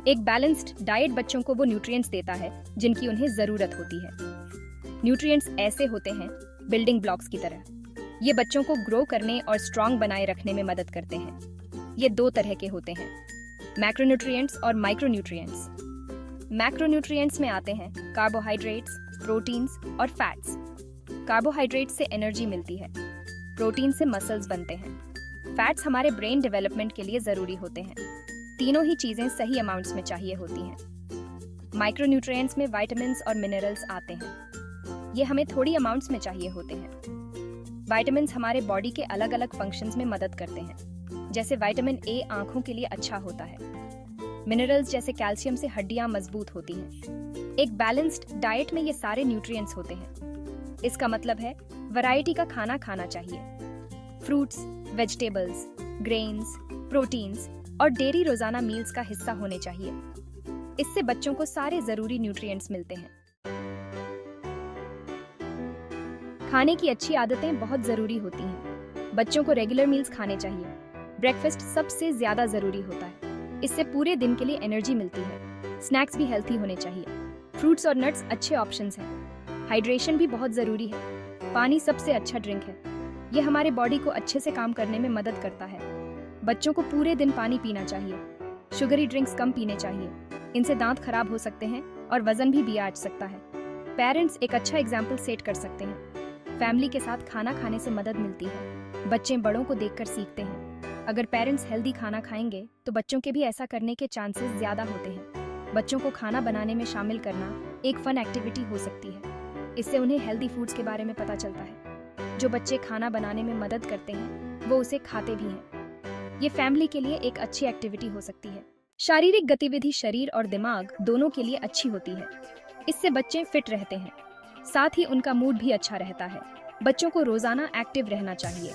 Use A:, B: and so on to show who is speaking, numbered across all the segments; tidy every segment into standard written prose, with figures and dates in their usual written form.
A: एक balanced diet बच्चों को वो न्यूट्रिएंट्स देता है जिनकी उन्हें जरूरत होती है। न्यूट्रिएंट्स ऐसे होते हैं बिल्डिंग ब्लॉक्स की तरह। ये बच्चों को ग्रो करने और स्ट्रांग बनाए रखने में मदद करते हैं। ये दो तरह के होते हैं, मैक्रोन्यूट्रिएंट्स और माइक्रोन्यूट्रिएंट्स। मैक्रोन्यूट्रिएंट्स में आते हैं कार्बोहाइड्रेट्स, प्रोटीन्स और फैट्स। कार्बोहाइड्रेट से एनर्जी मिलती है, प्रोटीन से मसल्स बनते हैं, फैट्स हमारे ब्रेन डेवलपमेंट के लिए जरूरी होते हैं। तीनों ही चीजें सही अमाउंट्स में चाहिए होती हैं। माइक्रोन्यूट्रिएंट्स में विटामिन्स और मिनरल्स आते हैं। ये हमें थोड़ी अमाउंट्स में चाहिए होते हैं। विटामिन्स हमारे बॉडी के अलग अलग फंक्शंस में मदद करते हैं, जैसे विटामिन ए आंखों के लिए अच्छा होता है। मिनरल्स जैसे कैल्शियम से हड्डियां मजबूत होती हैं। एक बैलेंस्ड डाइट में ये सारे न्यूट्रिएंट्स होते हैं। इसका मतलब है वैरायटी का खाना खाना चाहिए। फ्रूट्स, वेजिटेबल्स, ग्रेन्स, प्रोटीन्स और डेयरी रोजाना मील्स का हिस्सा होने चाहिए। इससे बच्चों को सारे जरूरी न्यूट्रिएंट्स मिलते हैं। खाने की अच्छी आदतें बहुत जरूरी होती हैं। बच्चों को रेगुलर मील्स खाने चाहिए। ब्रेकफास्ट सबसे ज्यादा जरूरी होता है। इससे पूरे दिन के लिए एनर्जी मिलती है। स्नैक्स भी हेल्थी होने चाहिए। फ्रूट्स और नट्स अच्छे ऑप्शंस हैं। हाइड्रेशन भी बहुत जरूरी है। पानी सबसे अच्छा ड्रिंक है। यह हमारे बॉडी को अच्छे से काम करने में मदद करता है। बच्चों को पूरे दिन पानी पीना चाहिए। शुगरी ड्रिंक्स कम पीने चाहिए। इनसे दांत खराब हो सकते हैं और वजन भी आ सकता है। पेरेंट्स एक अच्छा एग्जाम्पल सेट कर सकते हैं। फैमिली के साथ खाना खाने से मदद मिलती है। बच्चे बड़ों को देखकर सीखते हैं। अगर पेरेंट्स हेल्दी खाना खाएंगे तो बच्चों के भी ऐसा करने के चांसेस ज्यादा होते हैं। बच्चों को खाना बनाने में शामिल करना एक फन एक्टिविटी हो सकती है। इससे उन्हें हेल्दी फूड्स के बारे में पता चलता है। जो बच्चे खाना बनाने में मदद करते हैं वो उसे खाते भी हैं। ये फैमिली के लिए एक अच्छी एक्टिविटी हो सकती है। शारीरिक गतिविधि शरीर और दिमाग दोनों के लिए अच्छी होती है। इससे बच्चे फिट रहते हैं, साथ ही उनका मूड भी अच्छा रहता है। बच्चों को रोजाना एक्टिव रहना चाहिए।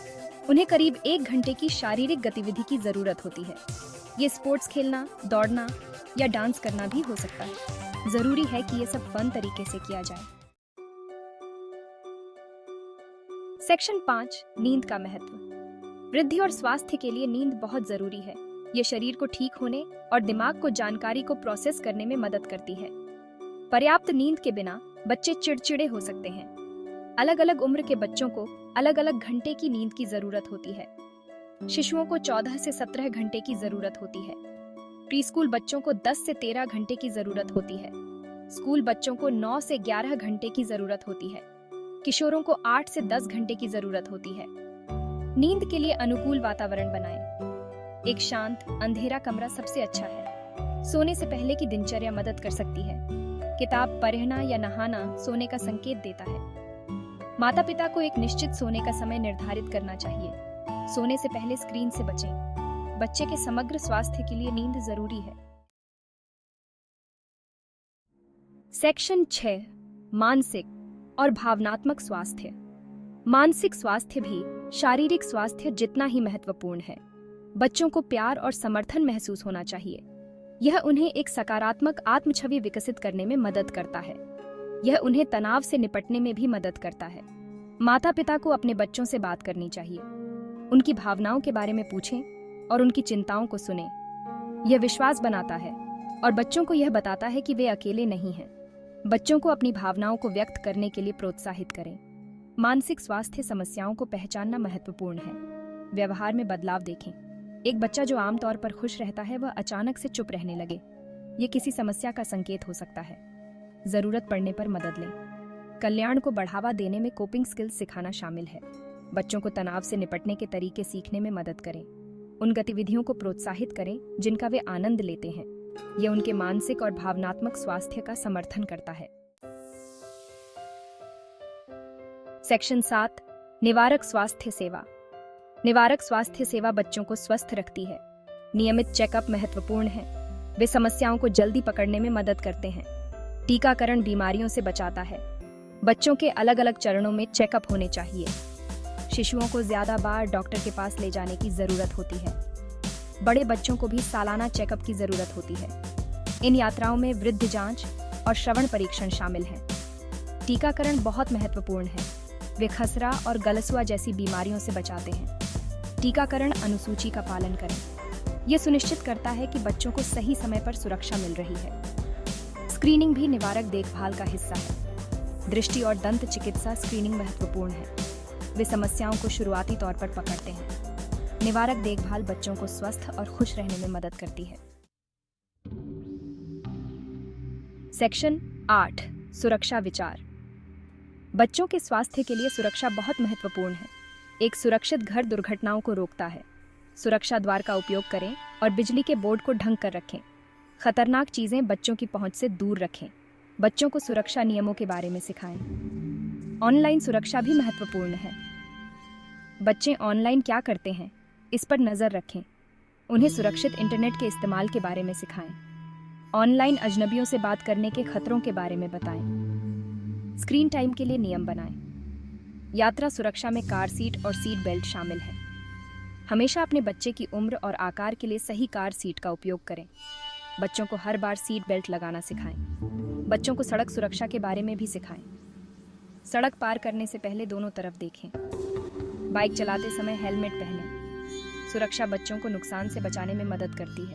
A: उन्हें करीब 1 घंटे की शारीरिक गतिविधि की जरूरत होती है। ये स्पोर्ट्स खेलना, दौड़ना या डांस करना भी हो सकता है। जरूरी है कि ये सब फन तरीके से किया जाए। सेक्शन 5, नींद का महत्व। वृद्धि और स्वास्थ्य के लिए नींद बहुत जरूरी है। ये शरीर को ठीक होने और दिमाग को जानकारी को प्रोसेस करने में मदद करती है। पर्याप्त नींद के बिना बच्चे चिड़चिड़े हो सकते हैं। अलग अलग उम्र के बच्चों को अलग अलग घंटे की नींद की जरूरत होती है। शिशुओं को 14 से 17 घंटे की जरूरत होती है। प्री स्कूल बच्चों को 10 से 13 घंटे की जरूरत होती है। स्कूल बच्चों को 9 से 11 घंटे की जरूरत होती है। किशोरों को 8 से 10 घंटे की जरूरत होती है। नींद के लिए अनुकूल वातावरण बनाएं। एक शांत, अंधेरा कमरा सबसे अच्छा है। सोने से पहले की दिनचर्या मदद कर सकती है। किताब पढ़ना या नहाना सोने का संकेत देता है। माता पिता को एक निश्चित सोने का समय निर्धारित करना चाहिए। सोने से पहले स्क्रीन से बचें। बच्चे के समग्र स्वास्थ्य के लिए नींद जरूरी है। सेक्शन 6, मानसिक और भावनात्मक स्वास्थ्य। मानसिक स्वास्थ्य भी शारीरिक स्वास्थ्य जितना ही महत्वपूर्ण है। बच्चों को प्यार और समर्थन महसूस होना चाहिए। यह उन्हें एक सकारात्मक आत्मछवि विकसित करने में मदद करता है। यह उन्हें तनाव से निपटने में भी मदद करता है। माता पिता को अपने बच्चों से बात करनी चाहिए। उनकी भावनाओं के बारे में पूछें और उनकी चिंताओं को सुनें। यह विश्वास बनाता है और बच्चों को यह बताता है कि वे अकेले नहीं हैं। बच्चों को अपनी भावनाओं को व्यक्त करने के लिए प्रोत्साहित करें। मानसिक स्वास्थ्य समस्याओं को पहचानना महत्वपूर्ण है। व्यवहार में बदलाव देखें। एक बच्चा जो आमतौर पर खुश रहता है वह अचानक से चुप रहने लगे, ये किसी समस्या का संकेत हो सकता है। जरूरत पड़ने पर मदद लें। कल्याण को बढ़ावा देने में कोपिंग स्किल्स सिखाना शामिल है। बच्चों को तनाव से निपटने के तरीके सीखने में मदद करें। उन गतिविधियों को प्रोत्साहित करें जिनका वे आनंद लेते हैं। यह उनके मानसिक और भावनात्मक स्वास्थ्य का समर्थन करता है। सेक्शन 7, निवारक स्वास्थ्य सेवा। निवारक स्वास्थ्य सेवा बच्चों को स्वस्थ रखती है। नियमित चेकअप महत्वपूर्ण है। वे समस्याओं को जल्दी पकड़ने में मदद करते हैं। टीकाकरण बीमारियों से बचाता है। बच्चों के अलग अलग चरणों में चेकअप होने चाहिए। शिशुओं को ज्यादा बार डॉक्टर के पास ले जाने की जरूरत होती है। बड़े बच्चों को भी सालाना चेकअप की जरूरत होती है। इन यात्राओं में वृद्ध जांच और श्रवण परीक्षण शामिल हैं। टीकाकरण बहुत महत्वपूर्ण है। वे खसरा और गलसुआ जैसी बीमारियों से बचाते हैं। टीकाकरण अनुसूची का पालन करें। ये सुनिश्चित करता है कि बच्चों को सही समय पर सुरक्षा मिल रही है। स्क्रीनिंग भी निवारक देखभाल का हिस्सा है। दृष्टि और दंत चिकित्सा स्क्रीनिंग महत्वपूर्ण है। वे समस्याओं को शुरुआती तौर पर पकड़ते हैं। निवारक देखभाल बच्चों को स्वस्थ और खुश रहने में मदद करती है। सेक्शन 8 सुरक्षा विचार। बच्चों के स्वास्थ्य के लिए सुरक्षा बहुत महत्वपूर्ण है। एक सुरक्षित घर दुर्घटनाओं को रोकता है। सुरक्षा द्वार का उपयोग करें और बिजली के बोर्ड को ढंक कर रखें। खतरनाक चीजें बच्चों की पहुंच से दूर रखें। बच्चों को सुरक्षा नियमों के बारे में सिखाएं। ऑनलाइन सुरक्षा भी महत्वपूर्ण है। बच्चे ऑनलाइन क्या करते हैं, इस पर नजर रखें। उन्हें सुरक्षित इंटरनेट के इस्तेमाल के बारे में सिखाएं। ऑनलाइन अजनबियों से बात करने के खतरों के बारे में बताएं। स्क्रीन टाइम के लिए नियम बनाएं। यात्रा सुरक्षा में कार सीट और सीट बेल्ट शामिल है। हमेशा अपने बच्चे की उम्र और आकार के लिए सही कार सीट का उपयोग करें। बच्चों को हर बार सीट बेल्ट लगाना सिखाएं। बच्चों को सड़क सुरक्षा के बारे में भी सिखाएं। सड़क पार करने से पहले दोनों तरफ देखें। बाइक चलाते समय हेलमेट पहनें। सुरक्षा बच्चों को नुकसान से बचाने में मदद करती है।